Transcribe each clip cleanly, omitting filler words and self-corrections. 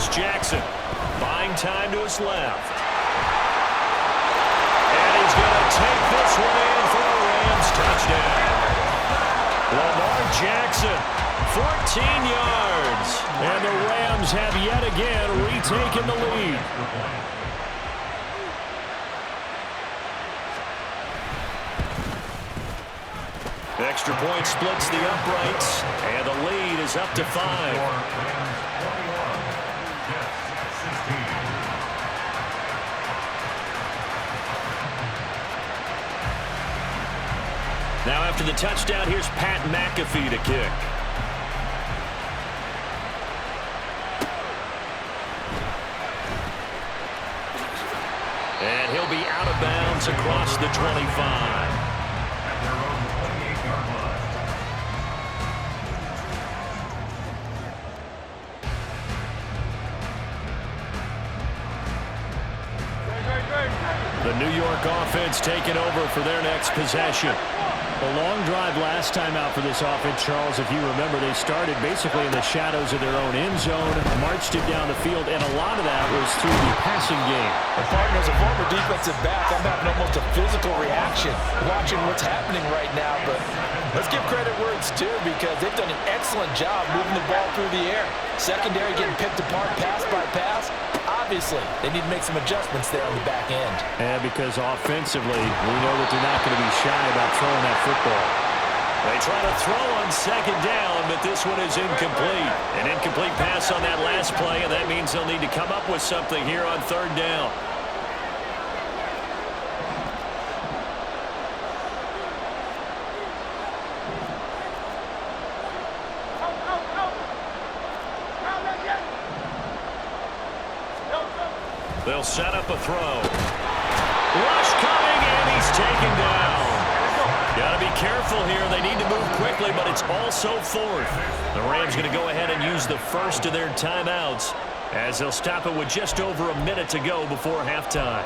is Jackson. Buying time to his left. And he's going to take this one in for a Rams touchdown. Lamar Jackson, 14 yards. And the Rams have yet again retaken the lead. Extra point splits the uprights, and the lead is up to 5. Now after the touchdown, here's Pat McAfee to kick. And he'll be out of bounds across the 25. The New York offense taking over for their next possession. A long drive last time out for this offense, Charles. If you remember, they started basically in the shadows of their own end zone, marched it down the field, and a lot of that was through the passing game. And partner, as a former defensive back, I'm having almost a physical reaction watching what's happening right now. But let's give credit where it's due, because they've done an excellent job moving the ball through the air. Secondary getting picked apart pass by pass. Obviously, they need to make some adjustments there on the back end. And because offensively, we know that they're not going to be shy about throwing that football. They try to throw on second down, but this one is incomplete. An incomplete pass on that last play, and that means they'll need to come up with something here on third down. They'll set up a throw. Rush coming, and he's taken down. Got to be careful here. They need to move quickly, but it's also fourth. The Rams going to go ahead and use the first of their timeouts, as they'll stop it with just over a minute to go before halftime.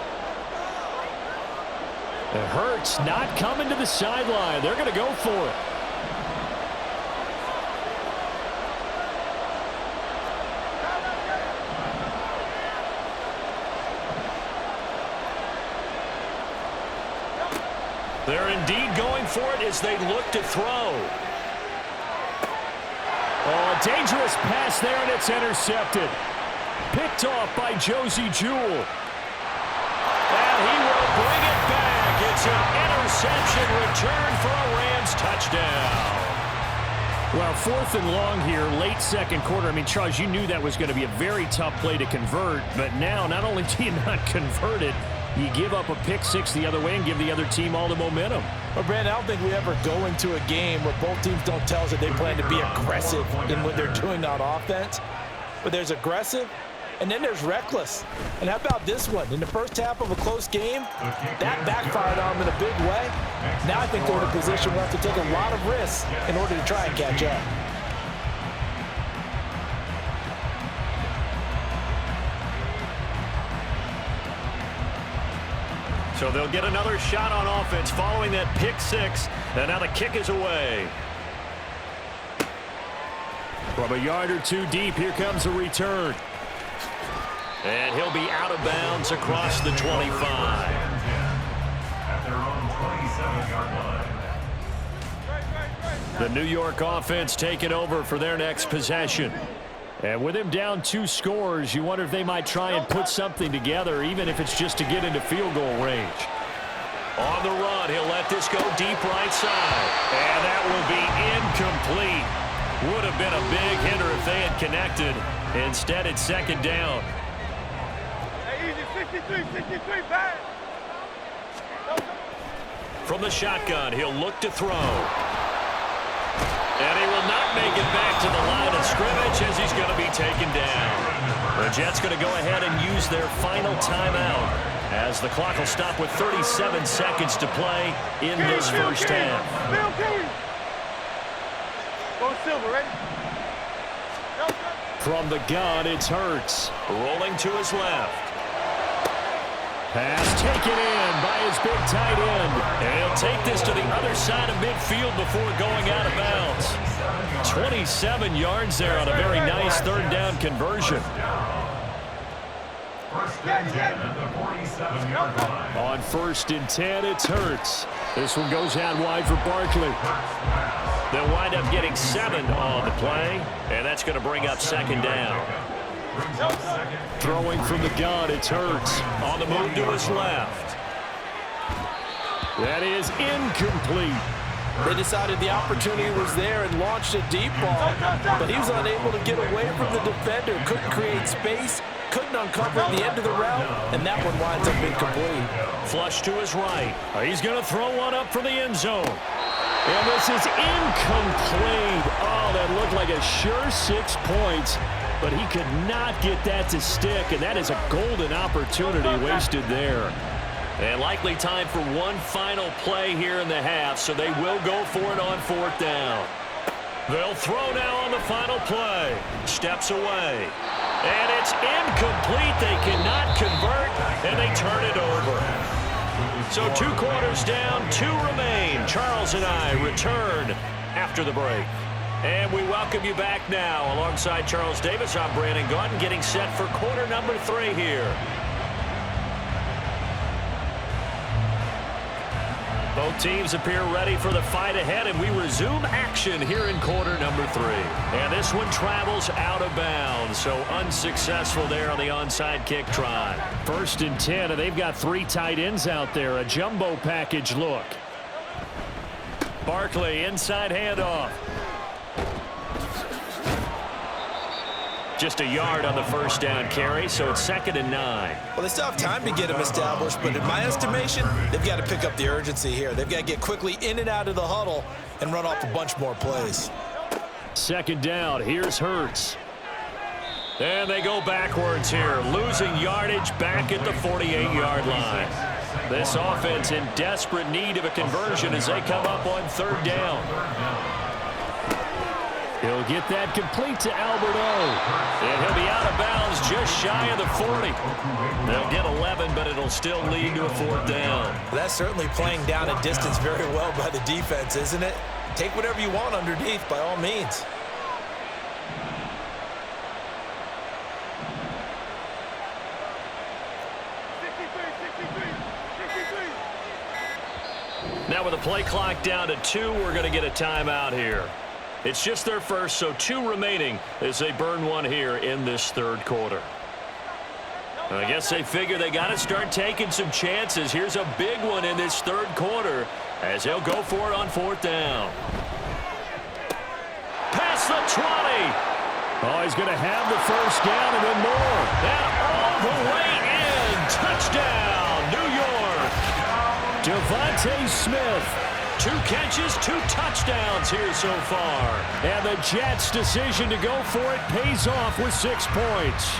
The Hurts not coming to the sideline. They're going to go for it. They're indeed going for it as they look to throw. Oh, a dangerous pass there, and it's intercepted. Picked off by Josey Jewell. And he will bring it back. It's an interception return for a Rams touchdown. Well, 4th and long here, late second quarter. I mean, Charles, you knew that was going to be a very tough play to convert, but now not only do you not convert it, you give up a pick six the other way and give the other team all the momentum. Well, Brandon, I don't think we ever go into a game where both teams don't tell us that they plan to be aggressive in what they're doing on offense. But there's aggressive, and then there's reckless. And how about this one? In the first half of a close game, that backfired on them in a big way. Now I think they're in a position where they have to take a lot of risks in order to try and catch up. So they'll get another shot on offense following that pick six. And now the kick is away. From a yard or two deep, here comes the return. And he'll be out of bounds across the 25. The New York offense taking over for their next possession. And with him down 2 scores, you wonder if they might try and put something together, even if it's just to get into field goal range. On the run, he'll let this go deep right side. And that will be incomplete. Would have been a big hitter if they had connected. Instead, it's second down. Hey, easy, 63, back. From the shotgun, he'll look to throw. And he will not make it back to the line of scrimmage as he's going to be taken down. The Jets going to go ahead and use their final timeout as the clock will stop with 37 seconds to play in this first half. Go Silver, ready? From the gun, it's Hurts. Rolling to his left. Pass taken in by his big tight end. And he'll take this to the other side of midfield before going out of bounds. 27 yards there on a very nice third down conversion. On 1st and 10, it's Hurts. This one goes out wide for Barkley. They'll wind up getting 7 on the play, and that's going to bring up 2nd down. Throwing from the gun, it's Hurts. On the move to his left. That is incomplete. They decided the opportunity was there and launched a deep ball, but he was unable to get away from the defender, couldn't create space, couldn't uncover the end of the route, and that one winds up incomplete. Flush to his right. He's going to throw one up for the end zone. And this is incomplete. Oh, that looked like a sure 6 points, but he could not get that to stick, and that is a golden opportunity wasted there. And likely time for one final play here in the half, so they will go for it on 4th down. They'll throw now on the final play. Steps away. And it's incomplete. They cannot convert, and they turn it over. So 2 quarters down, 2 remain. Charles and I return after the break. And we welcome you back now. Alongside Charles Davis, I'm Brandon Gaudin, getting set for quarter number 3 here. Both teams appear ready for the fight ahead, and we resume action here in quarter number 3. And this one travels out of bounds, so unsuccessful there on the onside kick try. 1st and 10, and they've got 3 tight ends out there. A jumbo package look. Barkley, inside handoff. Just a yard on the 1st down carry, so it's 2nd and 9. Well, they still have time to get him established, but in my estimation, they've got to pick up the urgency here. They've got to get quickly in and out of the huddle and run off a bunch more plays. 2nd down, here's Hurts. And they go backwards here, losing yardage back at the 48-yard line. This offense in desperate need of a conversion as they come up on 3rd down. He'll get that complete to Alberto. And he'll be out of bounds just shy of the 40. They'll get 11, but it'll still lead to a 4th down. That's certainly playing down a distance very well by the defense, isn't it? Take whatever you want underneath by all means. Now with the play clock down to 2, we're going to get a timeout here. It's just their first, so 2 remaining as they burn one here in this 3rd quarter. I guess they figure they got to start taking some chances. Here's a big one in this 3rd quarter as they'll go for it on 4th down. Past the 20. Oh, he's going to have the 1st down and then more. And all the way in. Touchdown, New York. Devontae Smith. 2 catches, 2 touchdowns here so far. And the Jets' decision to go for it pays off with 6 points.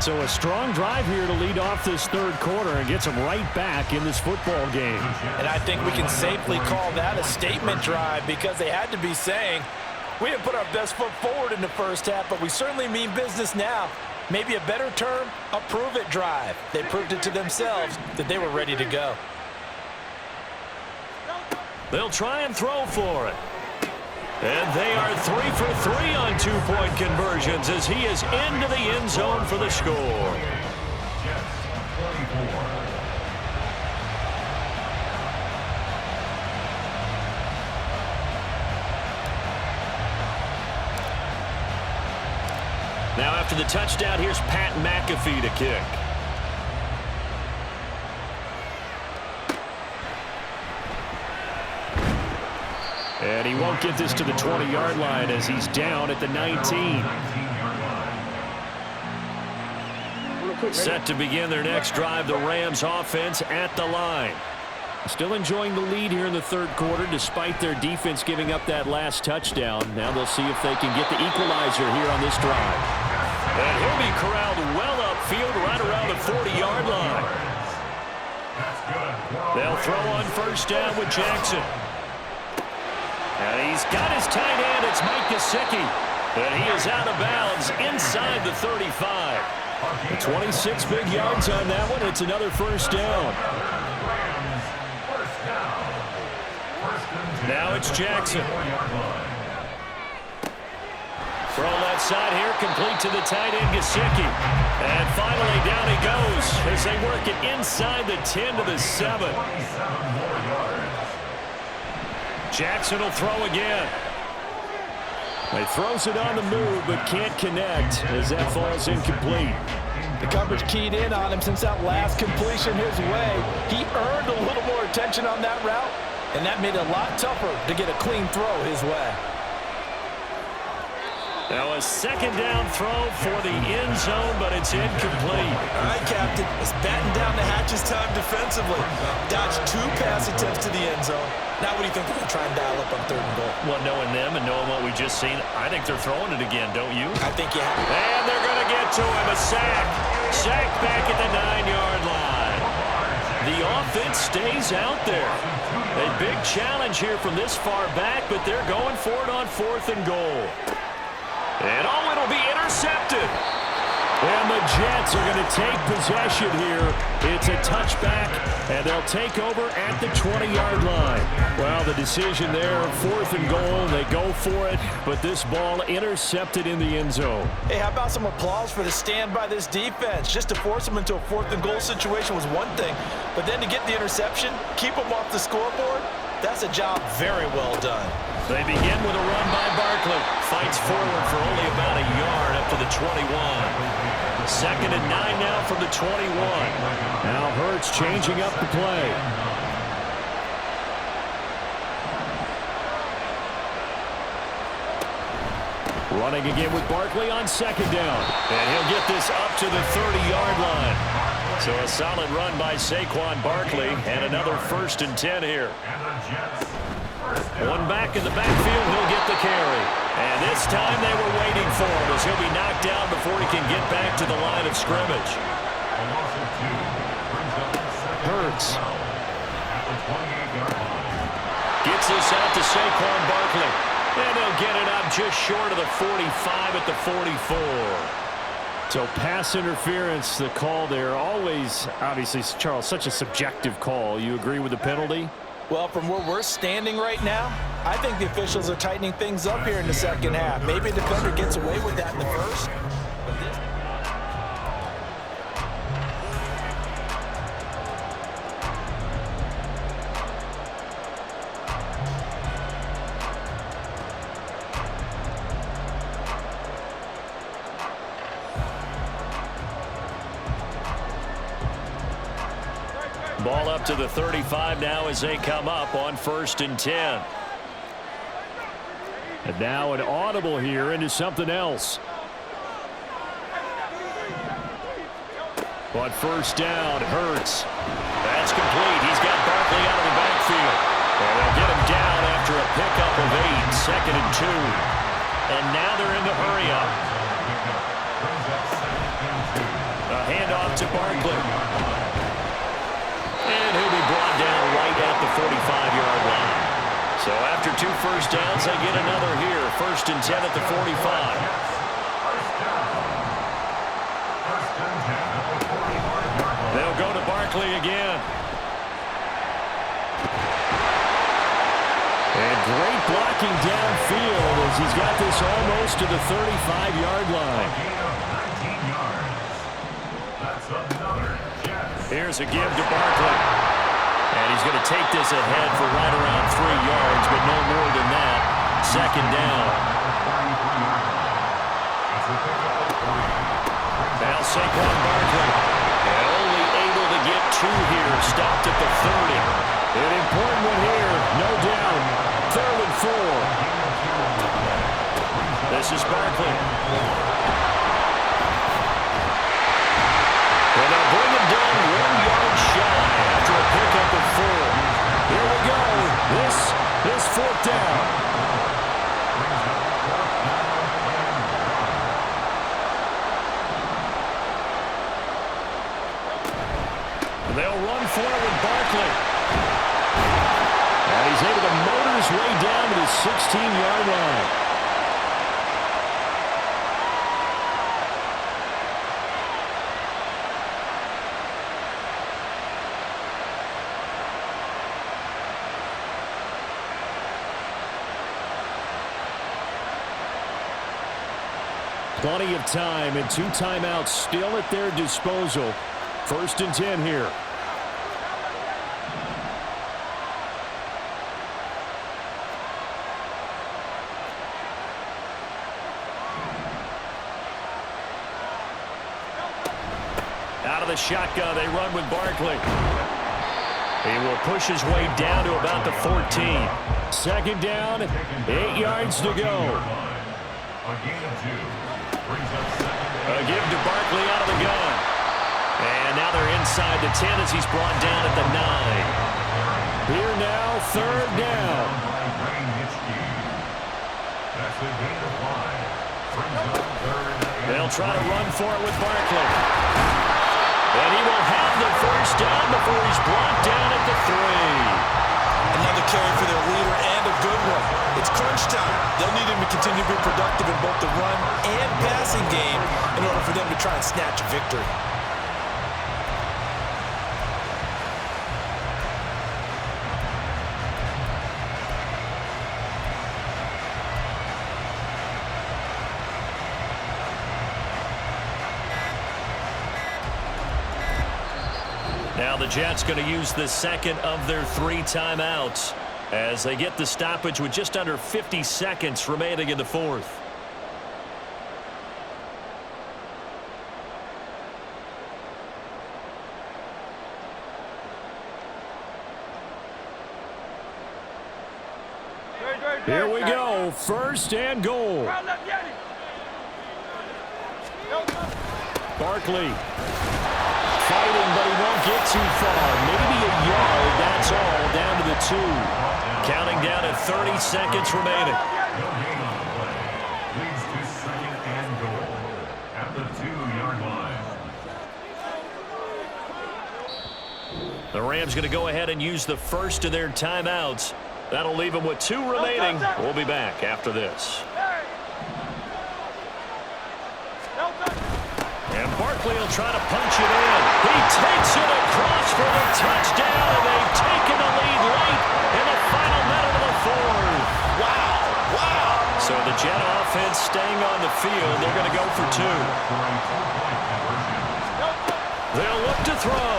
So a strong drive here to lead off this 3rd quarter and gets them right back in this football game. And I think we can safely call that a statement drive because they had to be saying, we didn't put our best foot forward in the 1st half, but we certainly mean business now. Maybe a better term, a prove-it drive. They proved it to themselves that they were ready to go. They'll try and throw for it. And they are 3 for 3 on 2-point conversions as he is into the end zone for the score. Now after the touchdown, here's Pat McAfee to kick. And he won't get this to the 20-yard line as he's down at the 19. Set to begin their next drive, the Rams offense at the line. Still enjoying the lead here in the 3rd quarter despite their defense giving up that last touchdown. Now they'll see if they can get the equalizer here on this drive. And he'll be corralled well upfield right around the 40-yard line. They'll throw on 1st down with Jackson. And he's got his tight end. It's Mike Gesicki. And he is out of bounds inside the 35. 26 big yards on that one. It's another 1st down. Now it's Jackson. Throw left side here, complete to the tight end, Gesicki. And finally down as they work it inside the 10 to the 7. Jackson will throw again. He throws it on the move, but can't connect as that falls incomplete. The coverage keyed in on him since that last completion his way. He earned a little more attention on that route, and that made it a lot tougher to get a clean throw his way. Now a second down throw for the end zone, but it's incomplete. All right, Captain. It's batten down the hatches time defensively. Dodged 2 pass attempts to the end zone. Now what do you think they're going to try and dial up on 3rd and goal? Well, knowing them and knowing what we just seen, I think they're throwing it again, don't you? I think you have. And they're going to get to him. A sack. Sack back at the 9-yard line. The offense stays out there. A big challenge here from this far back, but they're going for it on 4th and goal. And it'll be intercepted. And the Jets are going to take possession here. It's a touchback, and they'll take over at the 20-yard line. Well, the decision there, 4th and goal. They go for it, but this ball intercepted in the end zone. Hey, how about some applause for the stand by this defense? Just to force them into a 4th and goal situation was one thing, but then to get the interception, keep them off the scoreboard, that's a job very well done. They begin with a run by Barkley. Fights forward for only about a yard up to the 21. 2nd and 9 now from the 21. Now Hurts changing up the play. Running again with Barkley on 2nd down. And he'll get this up to the 30-yard line. So a solid run by Saquon Barkley and another 1st and 10 here. One back in the backfield, he'll get the carry. And this time they were waiting for him as he'll be knocked down before he can get back to the line of scrimmage. Hurts gets this out to Saquon Barkley. And he'll get it up just short of the 45 at the 44. So pass interference, the call there. Always, obviously, Charles, such a subjective call. You agree with the penalty? Well, from where we're standing right now, I think the officials are tightening things up here in the 2nd half. Maybe the defender gets away with that in the 1st. Ball up to the 35 now as they come up on 1st and 10. And now an audible here into something else. On 1st down, Hurts. That's complete. He's got Barkley out of the backfield. And they'll get him down after a pickup of 8. 2nd and 2. And now they're in the hurry up. A handoff to Barkley. And he'll be brought down right at the 45-yard line. So after 2 first downs, they get another here. 1st and 10 at the 45. They'll go to Barkley again. And great blocking downfield as he's got this almost to the 35-yard line. Here's a give to Barkley. And he's going to take this ahead for right around 3 yards, but no more than that. 2nd down. Now Saquon Barkley. And only able to get 2 here. Stopped at the 30. An important one here, no doubt. 3rd and 4. This is Barkley. And they'll bring him down 1 yard shy after a pickup of 4. Here we go. This is 4th down. They'll run forward Barkley. And he's able to motor his way down to the 16-yard line. Plenty of time and 2 timeouts still at their disposal. 1st and 10 here. Out of the shotgun, they run with Barkley. He will push his way down to about the 14. 2nd down, 8 yards to go. A give to Barkley out of the gun. And now they're inside the 10 as he's brought down at the 9. Here now, 3rd down. They'll try to run for it with Barkley. And he will have the 1st down before he's brought down at the 3. Another carry for their leader and a good one. It's crunch time. They'll need him to continue to be productive in both the run and passing game in order for them to try and snatch a victory. Now the Jets going to use the 2nd of their 3 timeouts as they get the stoppage with just under 50 seconds remaining in the 4th. Here we go, 1st and goal. Barkley fighting, but he won't get too far. Maybe a yard, that's all, down to the 2. Counting down at 30 seconds remaining. Leads to 2nd and goal at the 2-yard line. The Rams going to go ahead and use the 1st of their timeouts. That'll leave them with 2 remaining. We'll be back after this. And Barkley will try to punch it in. He takes it across for the touchdown, and they've taken the lead late in the final minute of the 4th. Wow. So the Jet offense staying on the field. They're going to go for 2. They'll look to throw.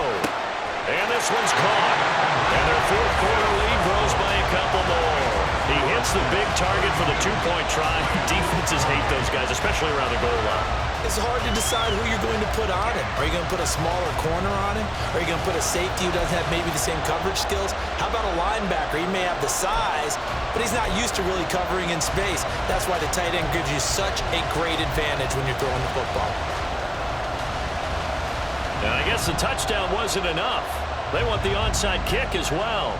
And this one's caught. And their 4th quarter lead grows by a couple more. He hits the big target for the 2-point try. Defenses hate those guys, especially around the goal line. It's hard to decide who you're going to put on him. Are you going to put a smaller corner on him? Are you going to put a safety who doesn't have maybe the same coverage skills? How about a linebacker? He may have the size, but he's not used to really covering in space. That's why the tight end gives you such a great advantage when you're throwing the football. And I guess the touchdown wasn't enough. They want the onside kick as well.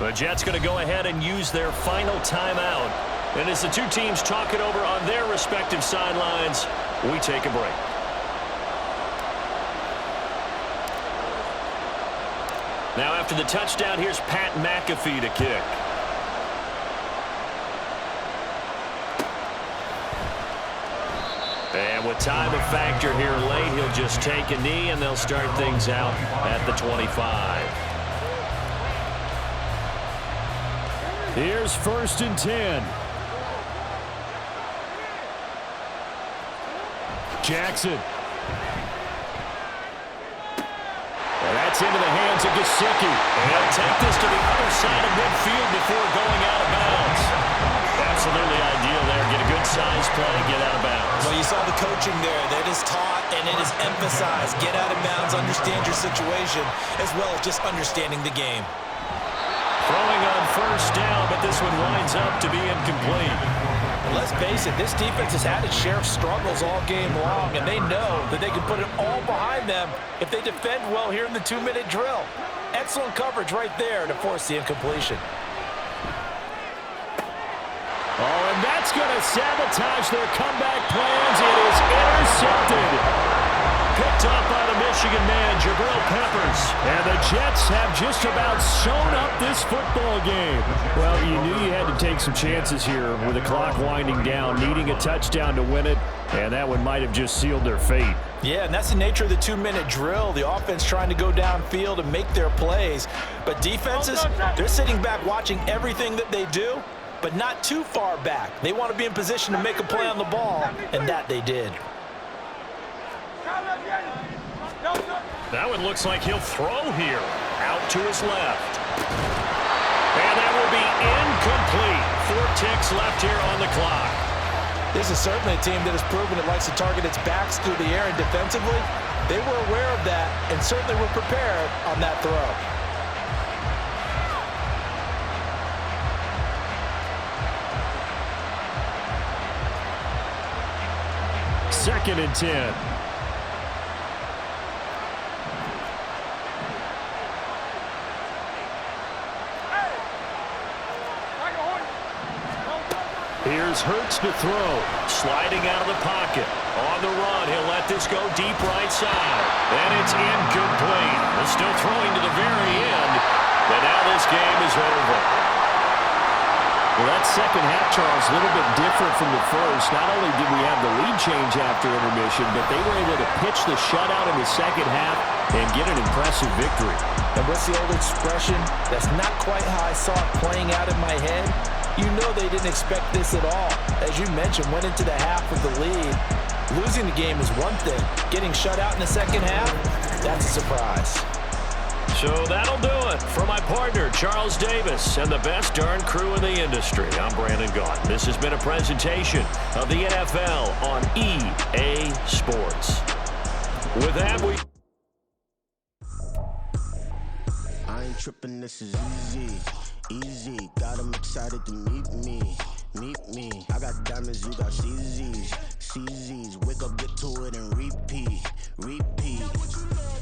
The Jets going to go ahead and use their final timeout. And as the 2 teams talk it over on their respective sidelines, we take a break. Now after the touchdown, here's Pat McAfee to kick. And with time a factor here late, he'll just take a knee and they'll start things out at the 25. Here's 1st and 10. Jackson. Well, that's into the hands of Gesicki. And he'll take this to the other side of midfield before going out of bounds. Absolutely ideal there. Get a good size play, get out of bounds. Well, you saw the coaching there. That is taught and it is emphasized. Get out of bounds, understand your situation, as well as just understanding the game. Throwing on 1st down, but this one winds up to be incomplete. Let's face it, this defense has had its share of struggles all game long, and they know that they can put it all behind them if they defend well here in the 2-minute drill. Excellent coverage right there to force the incompletion. Oh, and that's going to sabotage their comeback plans. It is intercepted. Picked up by the Michigan man, Jabril Peppers. And the Jets have just about sewn up this football game. Well, you knew you had to take some chances here with the clock winding down, needing a touchdown to win it, and that one might have just sealed their fate. Yeah, and that's the nature of the 2-minute drill. The offense trying to go downfield and make their plays. But defenses, they're sitting back watching everything that they do, but not too far back. They want to be in position to make a play on the ball, and that they did. That one looks like he'll throw here. Out to his left. And that will be incomplete. 4 ticks left here on the clock. This is certainly a team that has proven it likes to target its backs through the air, and defensively, they were aware of that and certainly were prepared on that throw. Second and 10. Here's Hurts to throw. Sliding out of the pocket. On the run, he'll let this go deep right side. And it's incomplete. They're still throwing to the very end. But now this game is over. Well, that second half, Charles, a little bit different from the first. Not only did we have the lead change after intermission, but they were able to pitch the shutout in the second half and get an impressive victory. And what's the old expression? That's not quite how I saw it playing out in my head. You know they didn't expect this at all. As you mentioned, went into the half with the lead. Losing the game is one thing. Getting shut out in the second half, that's a surprise. So that'll do it for my partner, Charles Davis, and the best darn crew in the industry. I'm Brandon Gaudin. This has been a presentation of the NFL on EA Sports. With that, I ain't tripping, this is easy. Easy, got 'em excited to meet me. Meet me. I got diamonds, you got CZs. CZs, wake up, get to it, and repeat. Repeat.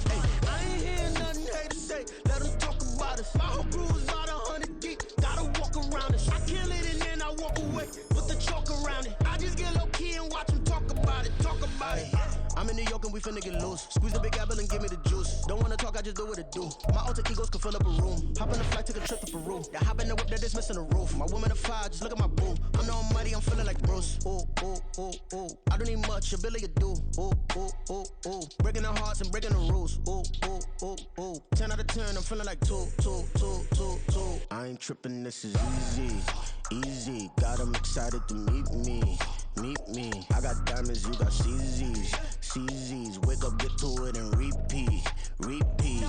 Hey, I ain't hear nothing haters say. Let them talk about us. My whole crew is about 100 deep. Gotta walk around it. I kill it and then I walk away. Put the chalk around it. I just get low key and watch them talk about it. Talk about it. I'm in New York and we finna get loose. Squeeze the big apple and give me the juice. Don't wanna talk, I just do what it do. My alter egos can fill up a room. Hop on a flight, take a trip to Peru. Yeah, hop in the whip, that is missing the roof. My woman a fire, just look at my boo. I'm the almighty, I'm feeling like Bruce. Ooh, ooh, ooh, ooh. I don't need much, ability to do. Ooh, ooh, ooh, ooh. Breaking the hearts and breaking the rules. Ooh, ooh, ooh, ooh. 10 out of 10, I'm feeling like 2, 2, 2, 2, 2. I ain't tripping, this is easy. Easy, got 'em excited to meet me. Meet me. I got diamonds, you got CZs. CZs, wake up, get to it, and repeat. Repeat.